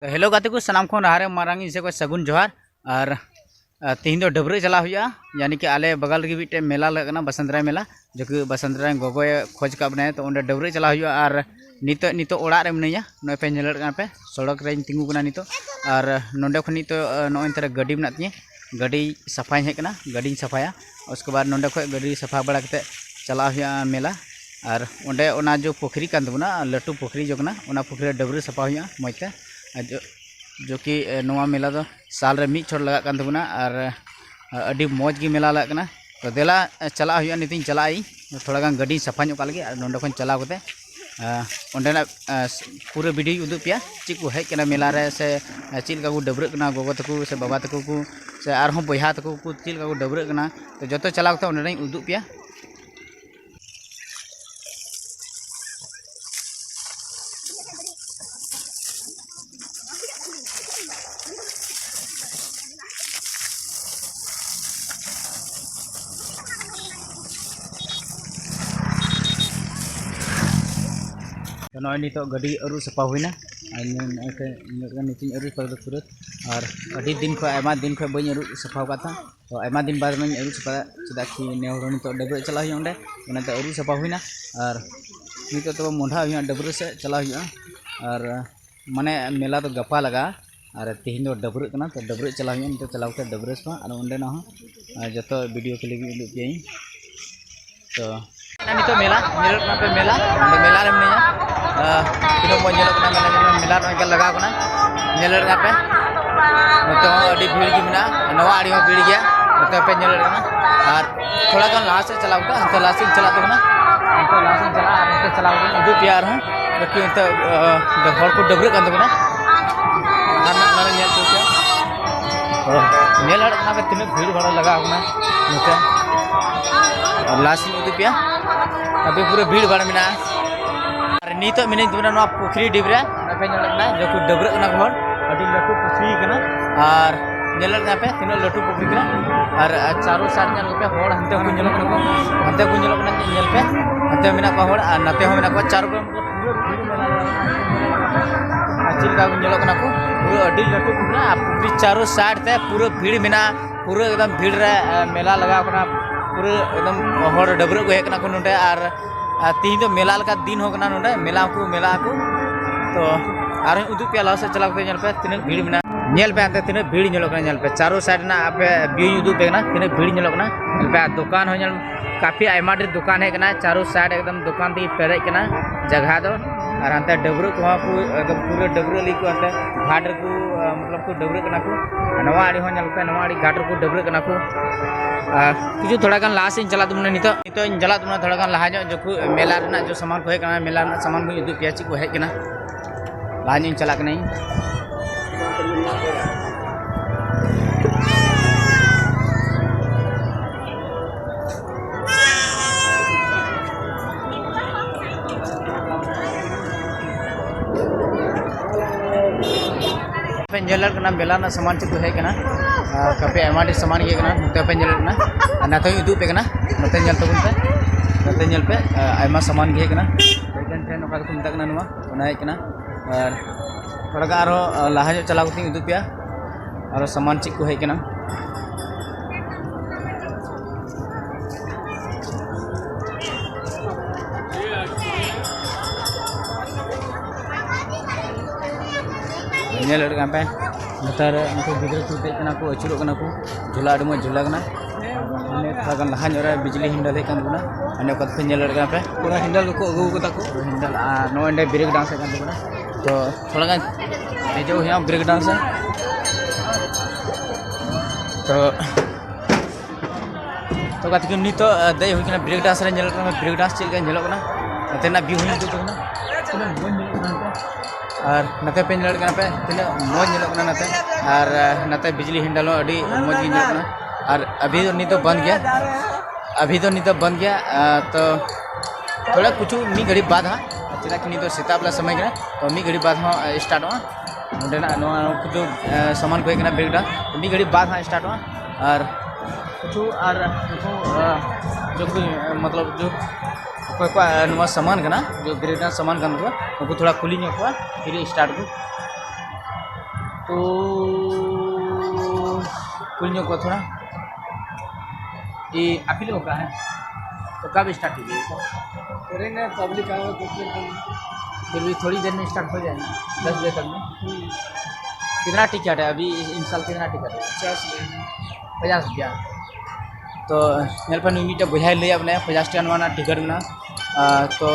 तो हेलो गाते को सनाम खो रहा मारांग से को सगुन जोहार और तीन दो डबरे चला हुआ यानी कि आले बगल के बीटे मेला लगना बसंतराय मेला जो कि बसंतराय गोगो खोज का बनाए तो उन्हें डबरे चला हुआ और नितो ओड़ा रे मिनाया नय पे नेलड़ पे सड़क रे तिंगु कना नितो और नोंडे खनि तो नय तरह गाड़ी बना तिया गाड़ी सफाई हेकना गाड़ी सफाया उसके बाद नोंडे खो गाड़ी सफा बड़ा कते चला हुआ मेला और ओंडे ओना जो पोखरी कान तबना लटू पोखरी जो कना ओना पोखरी डबरे सफा हुआ मजते जो कि नवा मेला तो साल रे मिद छोड़ लगा कान तबना और अडी मौज की मेला लगा तो देला चला हुआ नितिन चलाई थोड़ा गान गाड़ी सफा ᱧᱚᱜ ᱠᱟᱜ ᱞᱟᱹᱜᱤᱫ नोंडे खन चला कते ओंडेना पूरा वीडियो उदुग पिया चेक को हेज मेला रे से चेक का को डबरक कना गोगो तको से बाबा तको को से आरहों बयहा तको को चेक का को डबरक कना तो जतो चला कते ओंडे उदुग पिया तो नॉय नितो गाड़ी अरु सफा हुईना नीति अरु पूरा और अभी दिन खो आयमा दिन खो बी अरु सफा था तो आयमा दिन बाद में अरु सफा चेदा कि नेहर नितो डबरे चला हुई अंडे उन्हें अरु सफा हुईना और नितो तो मोढ़ा हुई डबरे से चला हुई और माने मेला तो गपा लगा और तीन दो डबरे कना तो डबरे चला हुई नितो चला डबरे सफा और उन्हें ना जो वीडियो क्लिप उदुग पे तो नितो मेला पे मेला मेला रे मिया तीनों मो मेला मेला लगा पे नोते अड़ी भीड़ की मिना नवा अड़ी भीड़ गया नोते पे और थोड़ा गान लास्ट से चला अंत लास्ट से चला अंत लास्ट से चला अंत चला उदू प्यार हूँ क्योंकि अंत हर को डबरे कान तबना तीन भीड़ भाड़ लगा नोते और लास्ट उदू पिया अभी पूरा भीड़ भाड़ मिना नित मिनी तबना पुखरी डिबरे जो को डबरे हर अभी लटू पुखरी और पे तीन लटू पुखरी और चारों साइड पे हर हंते को हंते को पे हंते मेना को हर और नाते मेना को चारों चिलका को पूरा अभी लटू पुखरी चारों साइड ते पूरा भीड़ मेना पूरा एकदम भीड़ रे मेला लगा पूरा एकदम हर डबरे को हेकना को नोडे और तीन तो मेला का दिन होना नोडे मेला को तो और उदुग पे लास्ट से चला पे तीन भीड़ में पे अंते तीन भीड़ पे चारों साइड ना पे व्यू उदुग पे तीन भीड़ पे दुकान हो काफ़ी आयमा ढेर दुकान है चारों साइड एकदम दुकान ती पेरेज जगह दो और अंते डबरू को एकदम पूरे डबरू ली को अंते घाट को मतलब को डबरू को नवा आड़ी हो पे नवा आड़ी घाट को डबरू को किचु थोड़ा गान लास्ट चला तुमने नितो चला तुमने थोड़ा गान लहा जो मेला जो सामान को हेकना मेला सामान को उदुग पिया चेक को हेकना लहा चला पे मेला सामान चेक को हेकना काफी आयमा ढेर सामान ये नोते पे नाते उदुग पे नोते तबन पे नोते पे आयमा सामान ये ट्रेन को मतना और थोड़ा गान लहा चला उदुग पे और सामान चेक को हेकना पे नतार गिद्रा को देजना को अचुरों को झूला अड़ी मज झूला थोड़ा लहा बिजली हिंडल हेकना पे पे पूरा हिंडल को अगुता को हिंडल नोडे ब्रेक डांस तो थोड़ा गान जो हुआ ब्रेक डांस तो गाते नित दे हुई ब्रेक डांस ब्रेक डांस चलना ना व्यू हुई और नाते पे पे तीन मौज नाते और नाते बिजली हिंडल अभी मौज और अभी तो नित बंद गया तो थोड़ा कुछ मी घड़ी बाद हाँ चेदा कि नित सेता बेला समय तो मी घड़ी बाद हाँ स्टार्ट जो सामान को हेकना ब्रेक डांस मी घड़ी बाद हाँ स्टार्ट और कुछ और जो मतलब जो सामान जो ब्रेक डांस सामान उनको थोड़ा खुली फिर स्टार्ट को तो कुल को थोड़ा ये अखिल होगा है तो कब स्टार्ट कीजिए करेंगे पब्लिक आओ तो फिर भी थोड़ी देर में स्टार्ट हो जाएगा 10 बजे तक में। कितना टिकट है अभी इन साल कितना टिकट है 50 रुपया तो मेरे पर मीट बुझा ले अपने 50 टन वाला टिकट में तो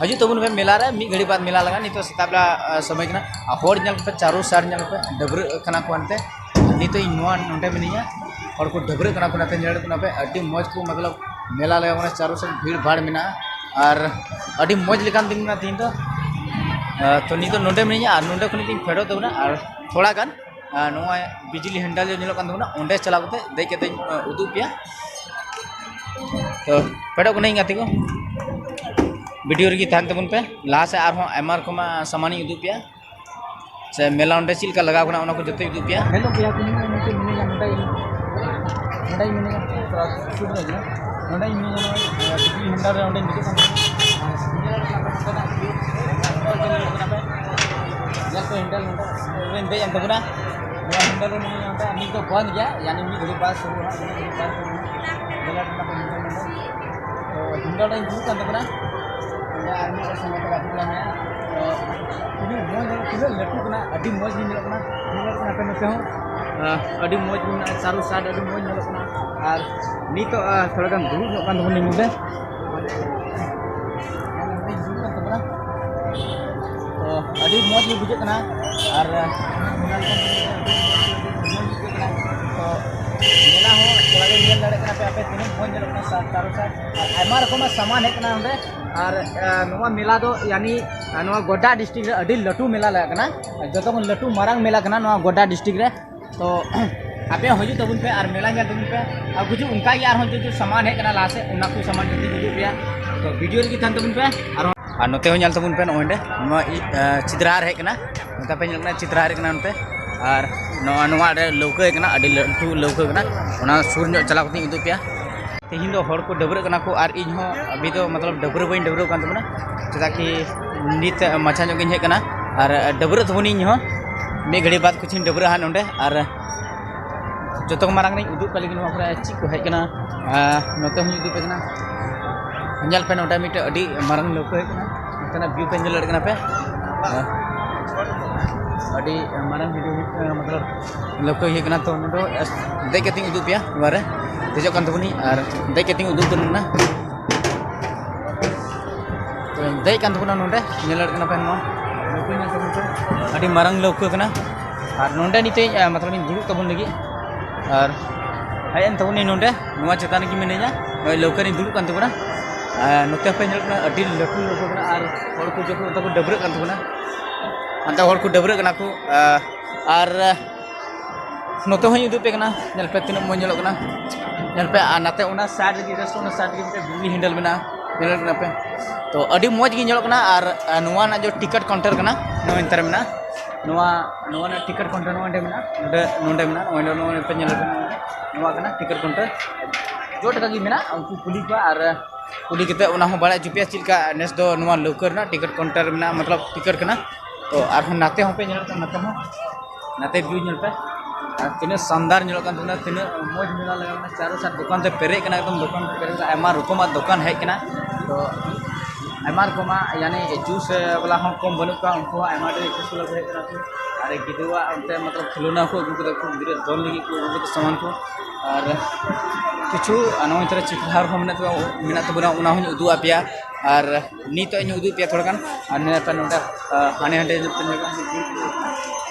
हजू तब पे मेला रे मी घड़ी बाद मेला लगा नहीं तो सेता बेला समय कना हर नल पे चारों साइड नल पे डबर कना को अंते नहीं तो इनवा नोटे मिनिया और को डबर कना को नाते नेड़ कना पे अड्डी मौज को मतलब मेला लगा माने चारों साइड भीड़ भाड़ मिना और अड्डी मौज लेकान दिन ना तीन तो नी तो नोटे मिनिया और नोटे को नी फेडो तबना और थोड़ा गान नोआ बिजली हैंडल जो नेलो कान तबना ओंडे चला कोते देख के उदू पिया तो फेडो को नहीं गाते को वीडियो रही तहन तबन पे लाहा से आर एमआर को सामानी उदू पिया से मेला ओंडे चिल का लगा कोना ओना को जते उदू पिया हेलो पिया को मिनेगा नोडा मिनेगा थोड़ा छूट गया नोडा मिनेगा बिजली हैंडल रे ओंडे निके जल को हैंडल नोडा दे अंत बना हैंडल रे नोडा नी तो बंद गया यानी मी घड़ी पास शुरू है मेला ना तो हैंडल रे जुत अंत बना आर्मी का समय पर आते हैं ini मौज किलो लटू कना अडी मौज भी मिलक ना मिलक ना पे नते हो अडी मौज भी ना चारों साइड अडी मौज मिलक ना और नी तो थोड़ा गान दुरुब नो कान दबन मुदे तो अडी मौज भी बुझे कना और मेला हो थोड़ा के मिल लड़े कना पे आपे तीन मौज मिलक ना चारों साइड आयमा रकम सामान है कना ओंडे और नवा मेला दो यानी नवा गोड्डा डिस्ट्रिक्ट रे अडी लटू मेला लगा कना जतो को लटू मारांग मेला कना नवा गोड्डा डिस्ट्रिक्ट रे तो आपे हजू तबुन पे और मेला में तबुन पे और कुछ उनका यार हो जो सामान है कना ला से उना को सामान जल्दी जुदू पे तो वीडियो रे थान तबुन पे और नोते हो तबुन पे ओंडे नवा चित्रार है कना नोता पे नना चित्रार कना उनते और नवा रे लौका कना अडी लटू लौका कना ओना सुर नो चला कती उदू पे तेहिं दो हर को डबर कना को और इन हो अभी तो मतलब डबर बइन डबर कान तबना चदा कि नित माछा जो गिन हे कना और डबर तबनी इन हो मे घड़ी बाद कुछ डबर हा नोंडे और जतो मारंग नहीं उदु पे लेकिन वहां ची को हे कना नोते हूं उदु पे कना हंजल पे नोटा मिटे अडी मारंग लोक हे कना तना व्यू पे लड़ कना पे अडी मारंग वीडियो मतलब लोक हे कना तो नोडो देख के उदु पिया बारे देजो कान तबनी और देख के उदु तबना तो देख कान तबना नोंडे नेलड़ कना पे नो लोक ने तबन अडी मारंग लोक कना और नोंडे निते मतलब इन दुरु तबन लगी और हयन तबनी नोंडे नुआ चेतान की मिनेजा नय लोक ने दुरु कान तबना नोते पे नेल कना अडी लटू लोक कना और हर को जको तको डबर कान तबना अंत हर को डबर कना को और नोते हई उदु पे कना नेल पे तिन मोज नेलो कना नेल पे नाते उना साइड गे रेस्ट उना साइड गे बिजली हैंडल बना नेल कना पे तो अडी मौज गे नेलो कना और नुआ ना जो टिकट काउंटर कना नो इंतर में नुआ नुआ ना टिकट काउंटर नो अंडे में नोंडे में नोंडे पे नेल नुआ कना टिकट काउंटर जो टका गी मेना उनको पुलिस बा और पुली केते उना हो बड़ा जीपीएस चिलका नेस दो नुआ लोकर ना टिकट काउंटर में मतलब टिकट कना तो और नाते हो पे नेल नाते हो नाते व्यू नेल पे तीन शानदार तीन मौज मेला लगा चारों साइड दुकान से पेरे एकदम दुकान पेरे आयमा रकम दुकान है तो आयमा रकम यानी जूस वाला हम कम बनू का उनको आयमा जूस वाला है और गिदुआ उनते मतलब खिलौना को अगू कदा को गिदरे दोन लगी को अगू कदा सामान को और किछु नवा तरह चित्रार हो मेना तबना उना हो उदु आपिया और नीत इन उदु पिया थोड़ा गान और ने पे नोडा हाने हांडे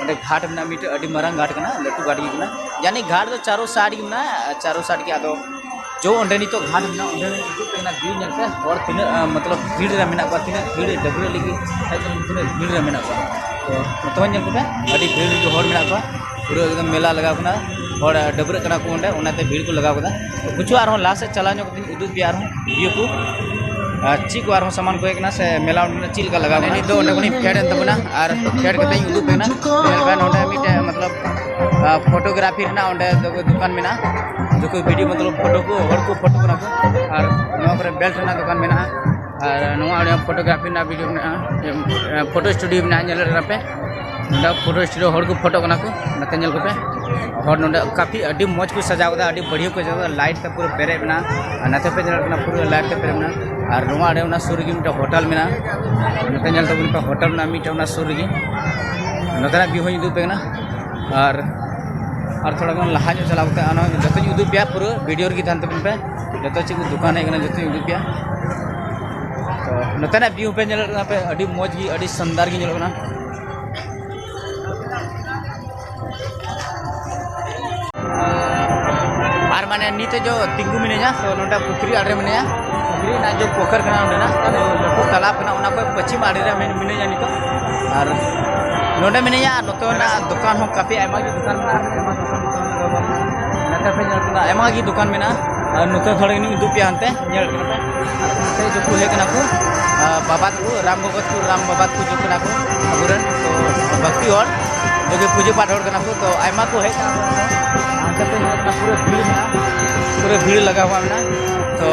ओंडे घाट में मिटे अडी मारंग घाट कना लटू घाट गी कना यानी घाट तो चारों साइड गी ना चारों साइड के आदो जो ओंडे नी तो घाट में ओंडे जो पेना व्यू नेल पे और तीन मतलब भीड़ रे मेना को तीन भीड़ डबरे लगी तीन भीड़ रे मेना को तो नेल पे अडी भीड़ जो हर मेना को पूरा एकदम मेला लगा कना और डबरे कना को ओंडे ओनाते भीड़ को लगा कदा तो कुछ आर लास्ट से चला नो उदु बियार व्यू को ची को आर सामान को एकना से मेला चिल का लगा नी तो ओंडे कोनी फेड एन तबना और फेड कते उदु पेना ओंडे मिटे मतलब फोटोग्राफी ना ओंडे दुकान में ना जो कोई वीडियो मतलब फोटो को हर को फोटो कना को और नवा पर बेल्ट ना दुकान में ना और नवा फोटोग्राफी ना वीडियो में फोटो स्टूडियो में ना पे नोडा फोटो स्टूडियो हर को फोटो कना को नते नेल को पे और नोडा काफी अडी मौज को सजावदा अडी बढ़िया को सजावदा लाइट ते पूरा पेरे बना नते पे नेल कना पूरा लाइट ते पेरे बना और रुमा अडे उना सुर गी मिटा होटल मेना नते नेल तो उनका होटल ना मिटा उना सुर गी नोतरा भी होई दु पे ना और थोड़ा गन लहा जो चलावते आना जतो उदु पे पूरा वीडियो गी थान पे जतो ची दुकान है जतो उदु पे तो नोतना व्यू पे नेल पे अडी मौज गी अडी शानदार गी नेल ना और माने नीते जो तिंगू मिनेजा तो नोटा पुखरी आड़े मिनेजा पुखरी ना जो पोखर कना ना लटू तालाब कना उना को पश्चिम आड़े रे मिनेजा नितो और नोडे मिनेजा नतो ना दुकान हो काफी आयमा की दुकान ना नता पे ना आयमा की दुकान में ना नतो थोड़े नि दु पे हनते नेल कना पे जो को है कना को बाबा को राम बाबा को जो कना को अबुरन तो भक्ति और जो के पूजा पाठ और कना को तो आयमा को है पूरे भीड़ लगा हुआ है तो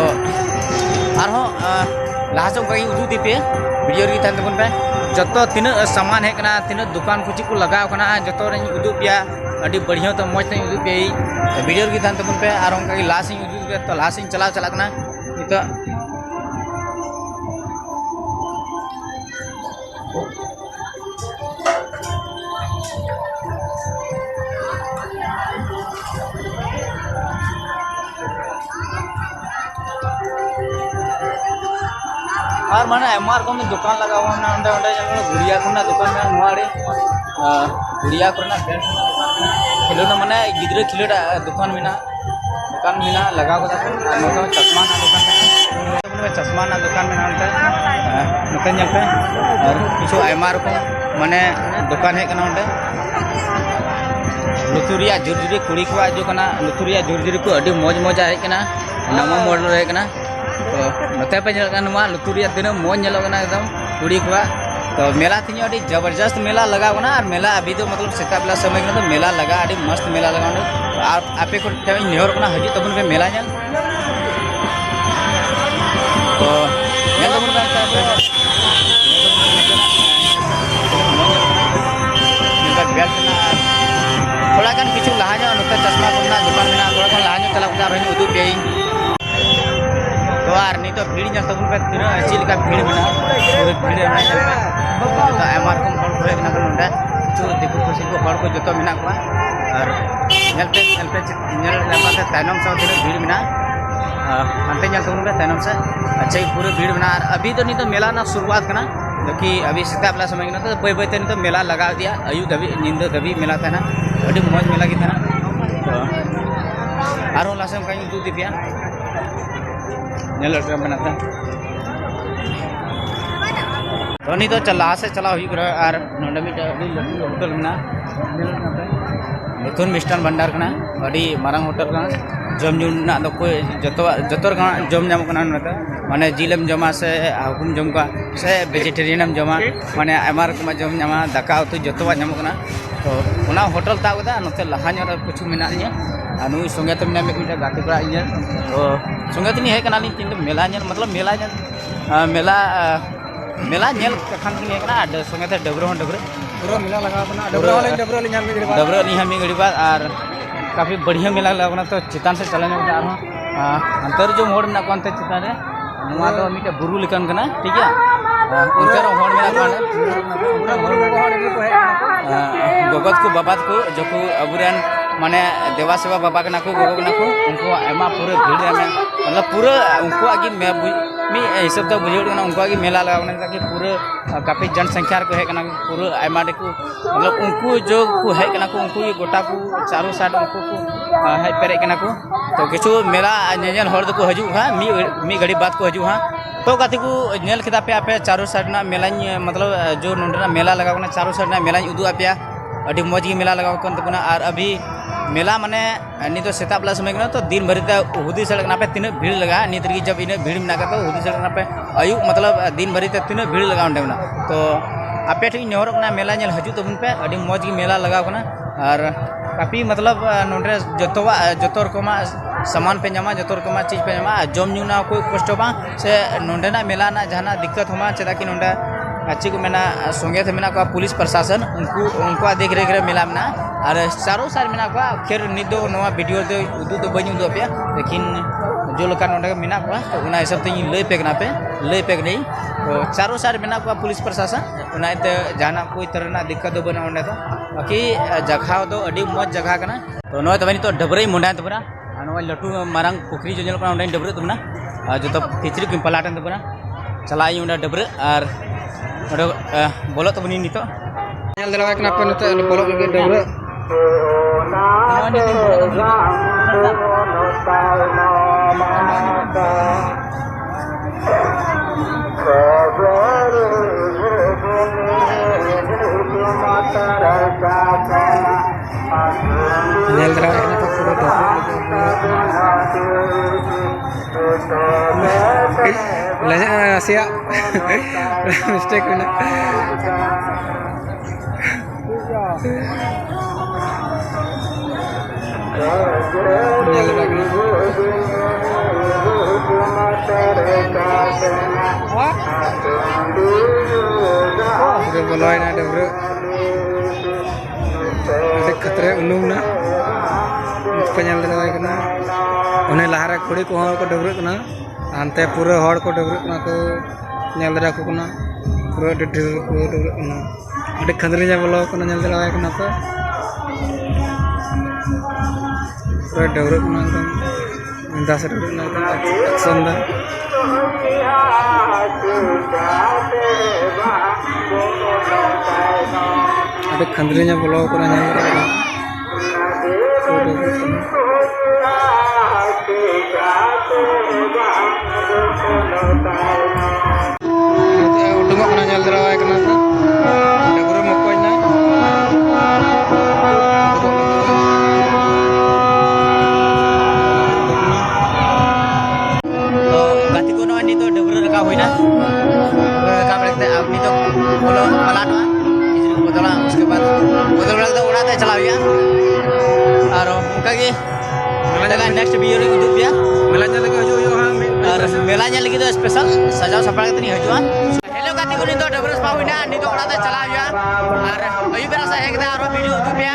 लहासों कहीं उदू दीपे वीडियो की तहन तबन पे जतो तीन सामान है कना तीन दुकान कुछ को लगा कना जतो रे उदू पिया अड़ी बढ़िया तो मौज नहीं उदू पे वीडियो की तहन तबन पे और उनका लास्ट उदू पे तो लास्ट चला कना तो और माने एमआर को में दुकान लगा हुआ ना अंडे अंडे गुड़िया कोना दुकान में नोआड़े गुड़िया कोना फ्रेंड्स खिलो ना माने गिद्रे खिलोड़ा दुकान में ना लगा को नोता चश्मा ना दुकान में चश्मा ना दुकान में नोता नोता नेल पे और किछु एमआर को माने दुकान है कना अंडे लुतुरिया जुरजुरी कुड़ी को जो कना लुतुरिया जुरजुरी को अडी मौज है कना नमो मॉडल है कना तो नोते पे लुतुरिया दिन मौज एकदम कुड़ी को तो मेला थी अभी जबरदस्त मेला लगा और मेला अभी तो मतलब सेता बेला समय तो मेला लगा अभी मस्त मेला लगा और आपे को नेहर हजू तबन पे मेला तो थोड़ा गान किचु लहा नोते चश्मा को दुकान में थोड़ा गान लहा चला उदू पे तो और नहीं तो भीड़ तबन पे तीन चीज का भीड़ में पूरे भीड़ आयमा रकम हर को हेकना नोडे किछु दिकु खुशी को हर को जतो मेना को और नेलते तायनम से तीन भीड़ में हंते तबन पे तायनम से अच्छा पूरे भीड़ में और अभी तो नहीं तो मेला ना शुरुआत करना जो कि अभी सेता बेला समय तो बै बैते नहीं तो मेला लगा दिया अयु दबी नींद दबी मेला था अभी मौज मेला की था तो और लासे कहीं उदू दीपिया बनाता तो नहीं तो चला से चला हुई और नोडे होटल में मिथुन मिष्टान भंडार करना अभी मारंग होटल का जम जू ना कोई जतर जम नाम माने जिलम जमा से हाकुम जम का से वेजिटेरियन जमा माने आयमा रकम जम नामा दाका उतु जतवा नाम तो उना होटल ताबदा नोते लहा कुछ मेना नुई संगे तो मेना मिटा गाते कड़ा तो संगे तो हेकना तीन मेला मतलब मेला मेला नेल खान की हेकना संगे ते डबरो पूरा मेला लगा डबरो मी घड़ी बाद और काफ़ी बढ़िया मेला लगा तो चितान से चलाने अंतर जो मोड़ में को चितान मिटे बुरु लेकान कना ठीक है अंतर होड़ में गगत को बाबात को जो को अबुरेन माने देवा सेवा बाबा कना को गोगो कना को उनको एमा पूरे भीड़ में मतलब पूरा उनको आगे मी हिसाब तो बुझे उनको आगे मेला लगा ताकि पूरे काफ़ी जनसंख्या को है पूरा आयमा को मतलब उनको जो को है को उनको गोटा को चारों साइड उनको को है पेरे को तो किछु मेला नेल हर को हजू हाँ मी घड़ी बाद को हजू हाँ तो कति को नेल केदा पे आपे चारों साइड ना मेला मतलब जो नोडना मेला लगा चारों साइड ना मेला उदू आपे अभी मौज ही मेला लगा और अभी मेला माने नहीं तो सेता बेला समय तो दिन भरी हुदी सड़क पे तीन भीड़ लगा नित जब इन भीड़ में तो हुदी सड़क पे अयु मतलब दिन भरी तीन भीड़ लगा तो आपे ठीक नेहर मेला हजू तबन पे अभी मौज ही मेला लगा और काफ़ी मतलब नोडे जो रकम सामान पे जामा जो रकम चीज पे जामा जम न्यूना कोई कष्ट बा से नोडे मेला ना जहाना दिक्कत होमा चेदा कि नोडे अच्छी को मेना संगे थे मेना को पुलिस प्रशासन उनको देख रेख रे मेला में और चारों साल मेना को खेर निदो नवा वीडियो दो उदू तो बनी उदू पे लेकिन जो लोग नोडे मेना को तो उना हिसाब ते लई पे कना पे लई पे नहीं तो चारों साल मेना को पुलिस प्रशासन उनाते जाना कोई तरह दिक्कत दो बना ओंडे तो बाकी जगह दो अडी मौज जगह कना तो नोय तबनी तो डबरे मुंडा तबना नोय लटू मारंग पुखरी जो जलपना ओंडे डबरे तबना जो तो खिचड़ी को पलाटन तबना चलाई ओंडे डबरे और बोलो तबनी नितो nyal dalawa kenapa nanti bolok lagi dulu nyal dalawa kenapa pura belajar siap mistake benar boleh ada bro ada khatre unung na penyal dalawa kena une lahara khodi ko hor ko dobruk na ante pura hor ko dobruk na ko nyal dara ko na pura dedir ko dobruk na ada khandri nya bolo ko nyal dalawa kena to pura dobruk na kan minta seduruk na kan action da ada khandri nya bolo ko nyal dalawa udung nyal dalawa kena to ada guru mokonya तो गति को नी तो डबरे रखा हुई ना रखा पड़ते अब नी तो बोलो पलाटवा खिचड़ी को बदला उसके बाद बदल लगता उड़ाते चला गया और उनका की मेला नेक्स्ट वीडियो रे उदू पिया मेला nyal lagi hujung और मेला ᱧᱮᱞ ᱞᱟᱹᱜᱤᱫ ᱫᱚ स्पेशल सजाव सपड़ा ᱠᱟᱛᱮ नी हजवा हेलो गाती को नी तो डबरे पा हुई ना नी तो उड़ाते चला गया और अभी बेरा से एक और वीडियो उदू पिया